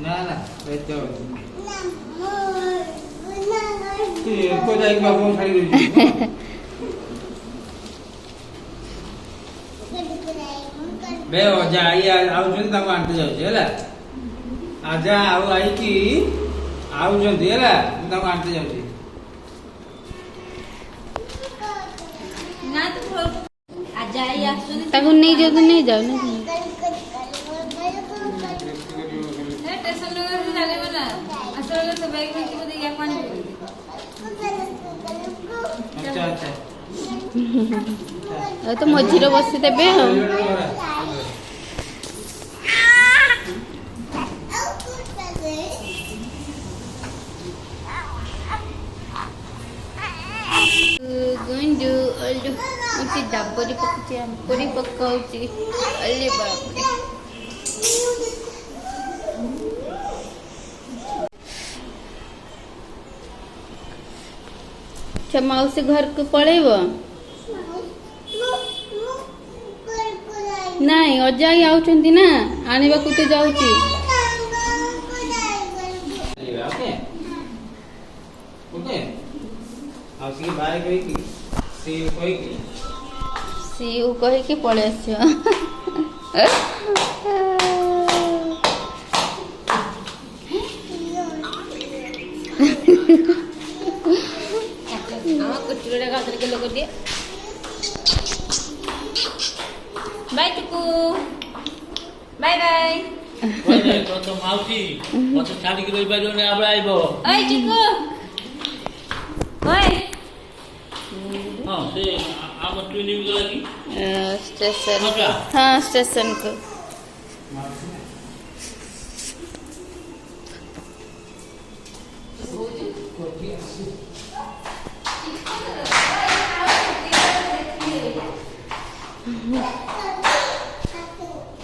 ना ना तो को जाई बाबू छाड़ी दे बे जा आई आउ जन ता आंटी जाउ छेला आजा आउ आई की आउ जन देला ता आंटी जाउ छी ना तो आजा आई आसुनी ताको नहीं जाओ तो नहीं जाओ ना स्टेशन में जाने वाला असल में तो बैग में क्यों दिया पानी अच्छा अच्छा तो मझीरे बसी देबे हो गुंडू अल्लू मुझे डब्बरी पकची पूरी पकाउची अल्ले बाप रे अच्छा मौसी घर को पड़ेब नहीं अजाई आउचंती ना आनिबा को तो जाउची ओके ओके आसी बाय गई की सी कोई की सीऊ कहि के पळे आछियो आमा कुटुरे गाजर के लोग दिए बाय टुकू बाय बाय ओए तो माउसी मत छाड़ी के रही बाजो ने आबे आइबो ओए टुकू ओए हां से आम ट्रेनिंग गला की स्टेशन अच्छा हाँ स्टेशन को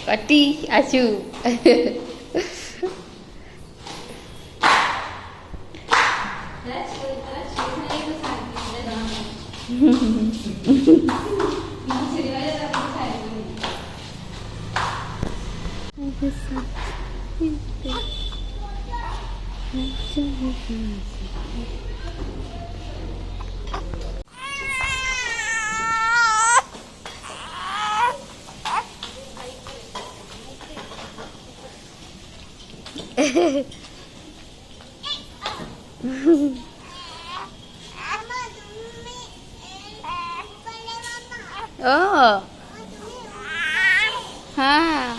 कटी आचू ओ हाँ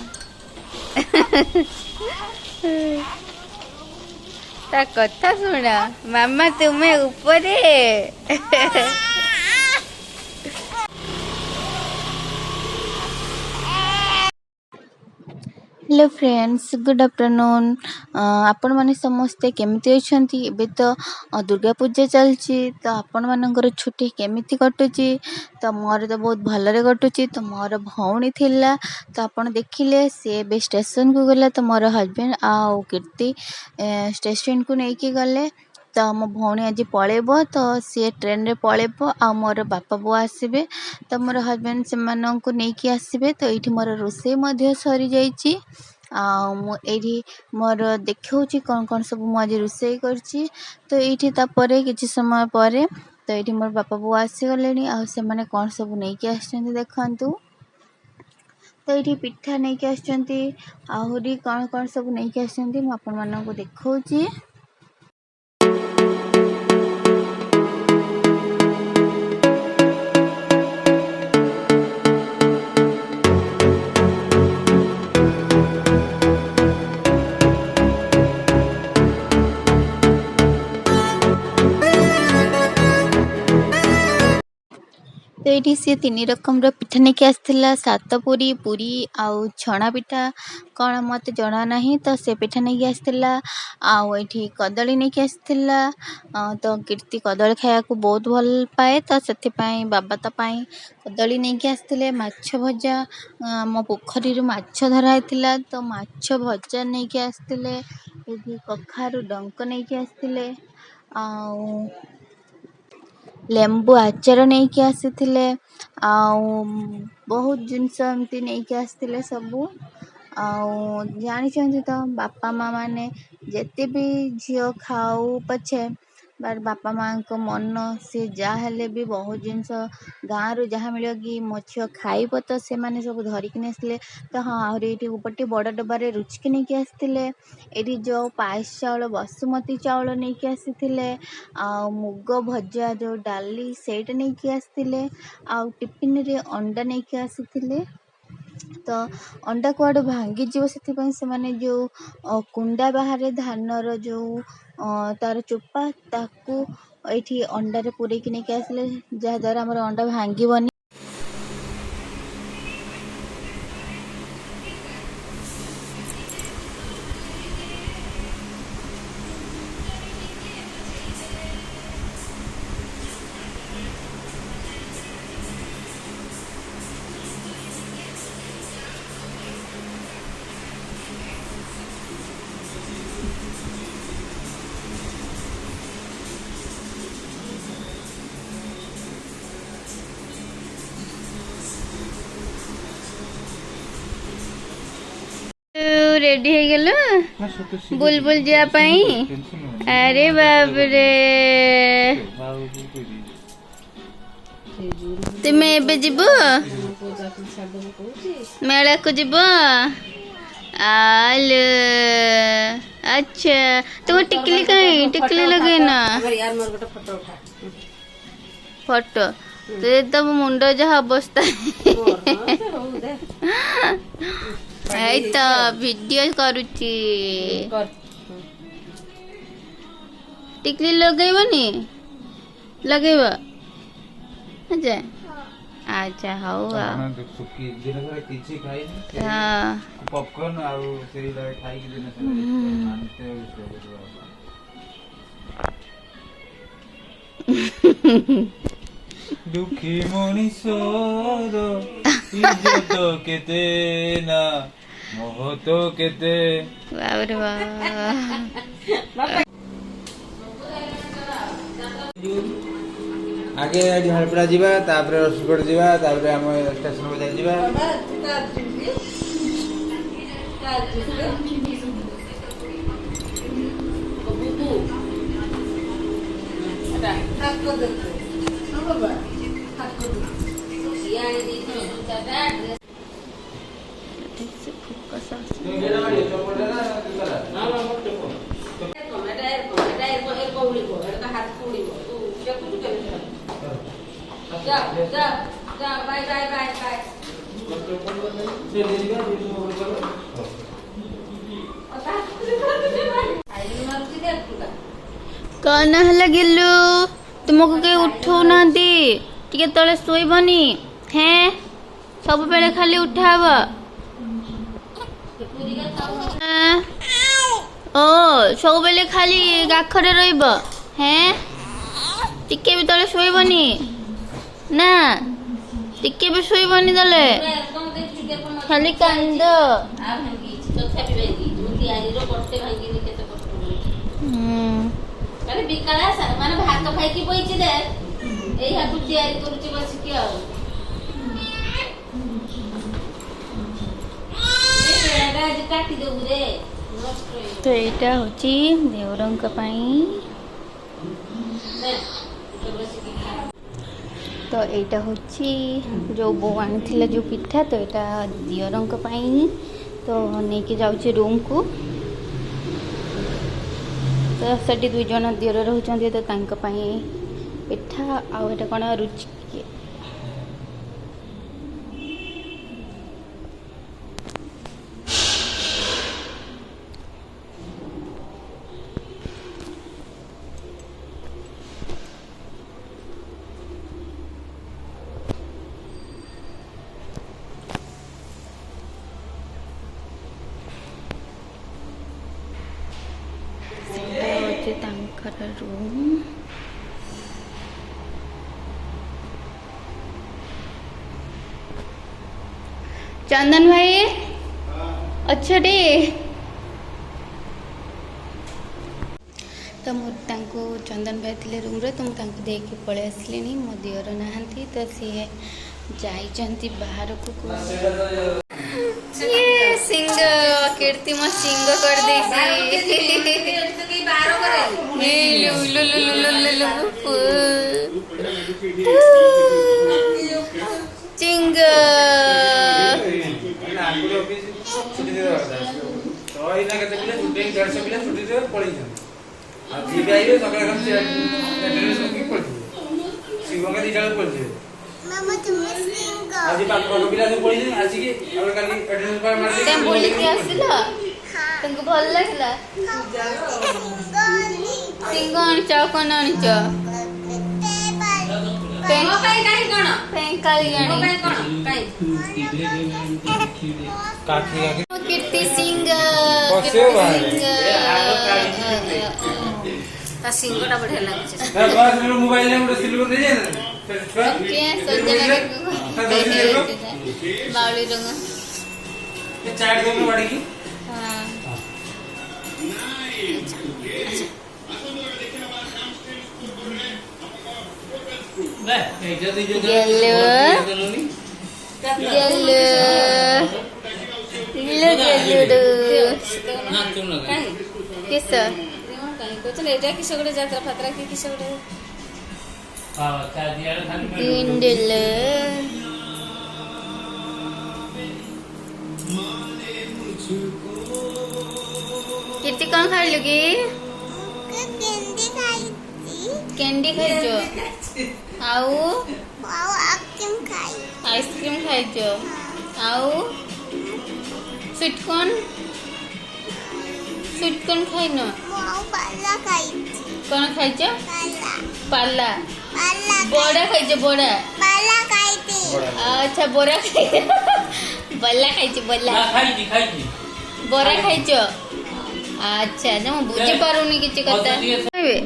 ता कथा सुना मामा तुम्हें ऊपर हेलो फ्रेंड्स गुड आफ्टरनून आपण माने समस्ते केमिति अछंती एबे तो दुर्गा पूजा चलची तो आपण मानकर छुट्टी केमिति कटुची तो मोर तो बहुत भलरे कटुची तो मोर भौणी थिला तो आपण देखिले से बे स्टेशन को गला तो मोर हस्बैंड आ कीर्ति स्टेशन को नहीं के गले तो मो भौणी आज पळेबो तो सी ट्रेन रे पळेबो आ मोर बापा बो आसीबे तो मोर हस्बैंड से मानन को नहीं के आसीबे तो एठी मोर रोसे मध्ये सरी जाईची आ मो एठी मोर देखौची कोन कोन सब मो आज रोसे करची तो एठी ता परे किछि समय परे तो एठी मोर बापा बो आसी गलेनी आ से माने कोन सब नहीं के आछंती देखंतु तो ये पिठा नहीं के आछंती आहुरी कौन कौन सब नहीं के आछंती मु आपन मानन को देखौची तो ये सी 3 रकम पिठा नहीं के आसला सात पूरी पूरी आउ छणा पिठा कौन मत जना नहीं तो से पिठा नहीं के आसला आउ ये कदली नहीं के आसला तो कीर्ति कदली खाया को बहुत भल पाए तो से बाबा तो कदली नहीं के आसते माछ भजा मो पोखरी माछ धरा है तो माछ भजा नहीं के आसते कखारू डंक नहीं के आसते आउ लेंबू आचार नहीं के आसीथिले आउ बहुत जिनस एमती नहीं के आसीथिले सबू ଆଉ ଜାଣିଛନ୍ତି ତ ବାପା ମା ମାନେ ଯେତେ ବି ଝିଅ ଖାଉ ପଛେ ବାପା ମାଙ୍କ ମନ ସିଏ ଯାହା ହେଲେ ବି ବହୁତ ଜିନିଷ ଗାଁରୁ ଯାହା ମିଳିବ କି ମୋ ଝିଅ ଖାଇବ ତ ସେମାନେ ସବୁ ଧରିକି ଆସିଥିଲେ। ତ ହଁ ଆହୁରି ଏଇଠି ଗୋଟେ ବଡ଼ ଡବାରେ ରୁଚିକି ନେଇକି ଆସିଥିଲେ। ଏଇଠି ଯେଉଁ ପାୟସ ଚାଉଳ ବସୁମତୀ ଚାଉଳ ନେଇକି ଆସିଥିଲେ। ଆଉ ମୁଗ ଭଜା ଯେଉଁ ଡାଲି ସେଇଟା ନେଇକି ଆସିଥିଲେ। ଆଉ ଟିଫିନରେ ଅଣ୍ଡା ନେଇକି ଆସିଥିଲେ। ତ ଅଣ୍ଡା କୁଆଡ଼େ ଭାଙ୍ଗିଯିବ ସେଥିପାଇଁ ସେମାନେ ଯେଉଁ କୁଣ୍ଡା ବାହାରେ ଧାନର ଯେଉଁ ତାର ଚୋପା ତାକୁ ଏଇଠି ଅଣ୍ଡାରେ ପୂରେଇକି ନେଇକି ଆସିଲେ, ଯାହାଦ୍ୱାରା ଆମର ଅଣ୍ଡା ଭାଙ୍ଗିବନି। ରେଡି ହେଇଗଲୁ ବୁଲବୁଲ ଯିବା ପାଇଁ। ଆରେ ବାବରେ ତୁମେ ଏବେ ଯିବ ମେଳାକୁ ଯିବ? ଆଲୋ ଆଚ୍ଛା ତୁମ ଟିକିଲି କାହିଁ ଟିକିଲି ଲଗେଇନ? ଫଟୋ ତମ ମୁଣ୍ଡ ଯାହା ଅବସ୍ଥା ଏଇ ତ ଭିଡିଓ କରୁଛି। ଟିକିଲି ଲଗେଇବନି? ଲଗେଇବ? ଆଚ୍ଛା ଆଚ୍ଛା ହଉ ଆଉ ପପକର୍ନ ଆଉ ସେଇଟା ଖାଇକି ଦିନ ଦୁଃଖୀ ମଣିଷର ଇଜ୍ଜତ କେତେ ନା ମହତ କେତେ। ବାବରେ ଆଗେ ଝାଡ଼ପଡ଼ା ଯିବା, ତାପରେ ରସୁଲଗଡ଼ ଯିବା, ତାପରେ ଆମ ଷ୍ଟେସନ ବଜାର ଯିବା। କଣ ହେଲା ଗିଲୁ? ତୁମକୁ କେହି ଉଠଉ ନାହାନ୍ତି? ଟିକେ ତଳେ ଶୋଇବନି? ହେଁ ସବୁବେଳେ ଖାଲି ଉଠାହବ? ଓ ସବୁବେଳେ ଖାଲି ଗାଖରେ ରହିବ? ହେଁ ଟିକେ ବି ତଳେ ଶୋଇବନି ନା? ଟିକେ ବି ଶୋଇବନି ତଳେ? ଖାଲି କାନ୍ଦ। ବିକାଳ ମାନେ ଭାତ ଖାଇକି ବଇଛି ଦେ ଏଇ ହାକୁ ତିଆରି କରୁଛି ବସିକି ଆଉ। କାଟିଦେବୁ ରେ। ତ ଏଇଟା ହଉଛି ଦେଉରଙ୍କ ପାଇଁ। ତ ଏଇଟା ହଉଛି ଯେଉଁ ବୋଉ ଆଣିଥିଲା ଯେଉଁ ପିଠା, ତ ଏଇଟା ଦିଅରଙ୍କ ପାଇଁ। ତ ନେଇକି ଯାଉଛି ରୁମ୍କୁ। ତ ସେଠି 2 ଜଣ ଦିଅର ରହୁଛନ୍ତି, ତ ତାଙ୍କ ପାଇଁ ପିଠା। ଆଉ ଏଇଟା କ'ଣ ରୁଚି ତାଙ୍କର ରୁମ୍। ଚନ୍ଦନ ଭାଇ ଅଛଟି? ତ ମୁଁ ତାଙ୍କୁ ଚନ୍ଦନ ଭାଇ ଥିଲେ ରୁମ୍ରେ, ତ ମୁଁ ତାଙ୍କୁ ଦେଇକି ପଳେଇ ଆସିଲିଣି। ମୋ ଦିଅର ନାହାନ୍ତି, ତ ସିଏ ଯାଇଛନ୍ତି ବାହାରକୁ। सिंग कीर्ति मो सिंग कर देसी तो कहीं बारो करे लु लु लु लु लु लु चिंग आगुरी ऑफिस छुट्टी दे तो इना केते पिले छुट्टी 150 पिले छुट्टी दे पळी जा आ जी भी आइबे सकाळ हम एड्रेस की पळी सिंगो का दिजाळ पळी मामा तुम्हें सिंग आज पाक को पिला से पळी जा आज की और काली एड्रेस पर मार दे तेम बोली के आसिला तुमको भल लागला सिंग आनिच कोन आनिच मो ପାଇଁ କାହିଁ କଣ पेंकाली ମୋ आनी ପାଇଁ କଣ କାହିଁ काकी आके कीर्ति सिंग बसे भाई ତା ସିଙ୍ଗଟା ବଢିଆ ଲାଗୁଛି ना बस मेरे मोबाइल में उड़े सिल्वर दे जाए फिर छुआ के सजना बावली रंग ये चाट दो में बाड़ी की हां ले एजा दी जो येलो ना तुम ना କାହିଁ किस କାହିଁ କହୁଛନ୍ତି ଏଇଟା କିସ ଗୋଟେ ଯାତ୍ରା ଫାତ୍ରା କି କିସ ଗୋଟେ हां चा दिया खाली किंडल कीर्ति कौन खाई लगी कैंडी खाई कैंडी खाइजो आउ वाओ आइसक्रीम खाई आइसक्रीम खाइजो आउ स्वीट कॉर्न खाइन वाओ पाला खाई कौन खाइजो पाला पाला पाला बड़ा खाइजो बड़ा पाला खाई थी अच्छा बोरा खाइजो बल्ला खाइजो बल्ला ना खाई जी बोरा खाइजो अच्छा ना मैं बुझी पारुनी किछि कथा खाइबे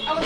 अब